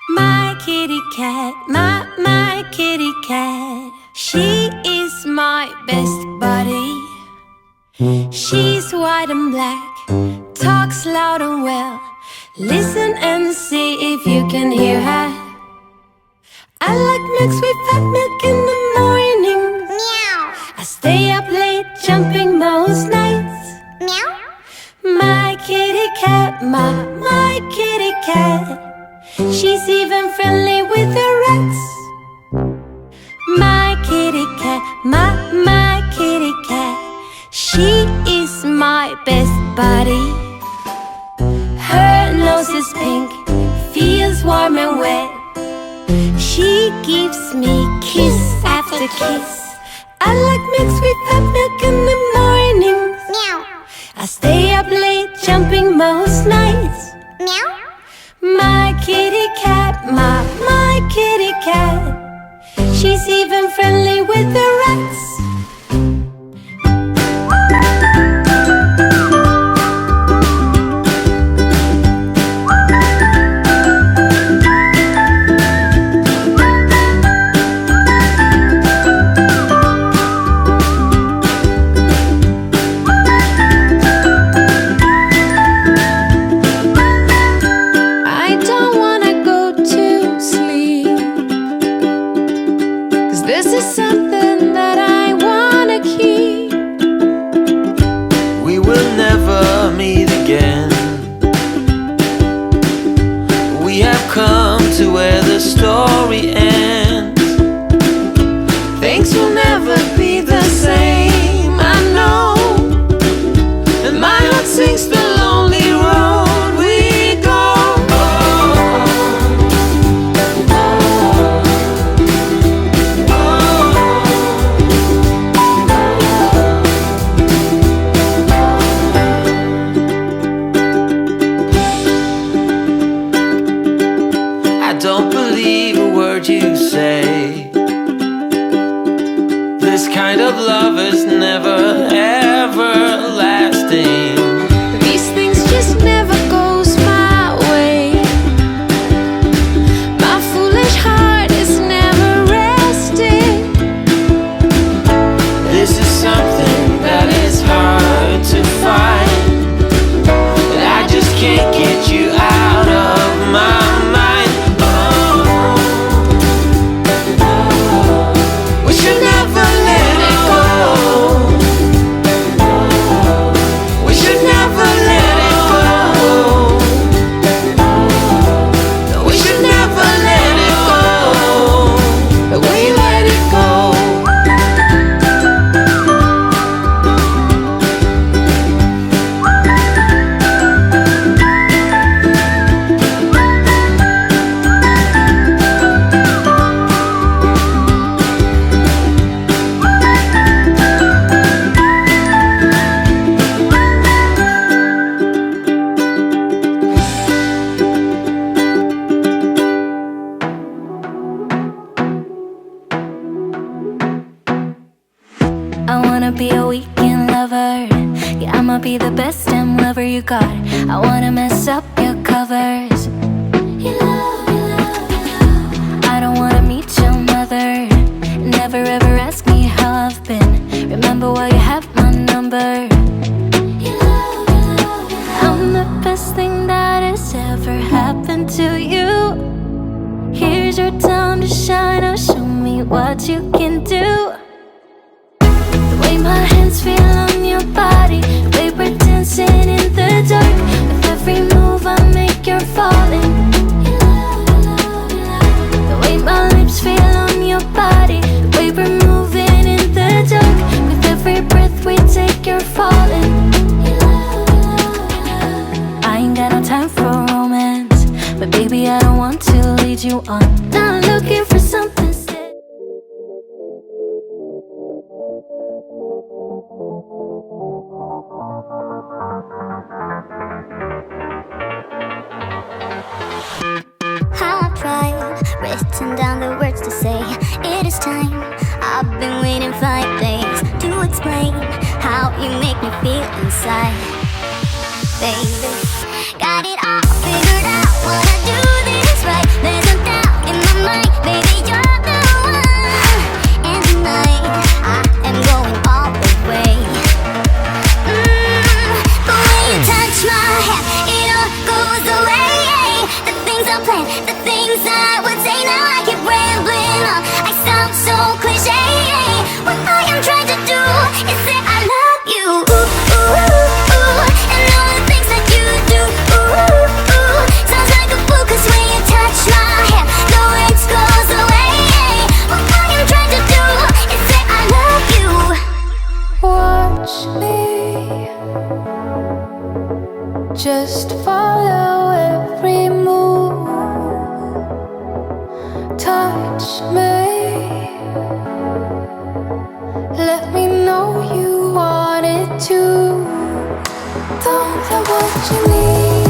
My kitty cat, my kitty cat. She is my best buddy. She's white and black, talks loud and well. Listen and see if you can hear her. I like milk, sweet fat milk in the morning. Meow. I stay up late jumping most nights. Meow. My kitty cat, my kitty cat. She's even friendly with the rats. My kitty cat, my kitty cat. She is my best buddy. Her nose is pink, feels warm and wet. She gives me kiss after kiss. I like milk, sweet fat milk in the mornings. Meow. I stay up late jumping most nights. Meow. My kitty cat, my kitty cat. She's even friendly with the rats. To where the story ends. Things will never be the same, I know. And my heart sings the lonely road we go. Don't believe a word you say. This kind of love is never ever lasting. These things just never goes my way. My foolish heart is never resting. This is something that is hard to find. I just can't get you out of my mind. Be a weekend lover. Yeah, I'ma be the best damn lover you got. I wanna mess up your covers. I don't wanna meet your mother. Never ever ask me how I've been. Remember why you have my number. I'm the best thing that has ever happened to you. Here's your time to shine. Now show me what you can do. My hands feel on your body, the way we're dancing in the dark. With every move I make, you're falling. The way my lips feel on your body, the way we're moving in the dark. With every breath we take, you're falling. I ain't got no time for romance, but baby I don't want to lead you on. Now I'm looking for something. I've tried, written down the words to say it is time. I've been waiting 5 days to explain how you make me feel inside. Baby, got it all figured out, wanna do this right. There's a the things I would say. Now I keep rambling on. I sound so cliche. What I am trying to do is say I love you. And all the things that you do. Sounds like a fool, 'cause when you touch my hair, the rage goes away. What I am trying to do is say I love you. Watch me, just follow every move. Touch me, let me know you want it too. Don't know what you need.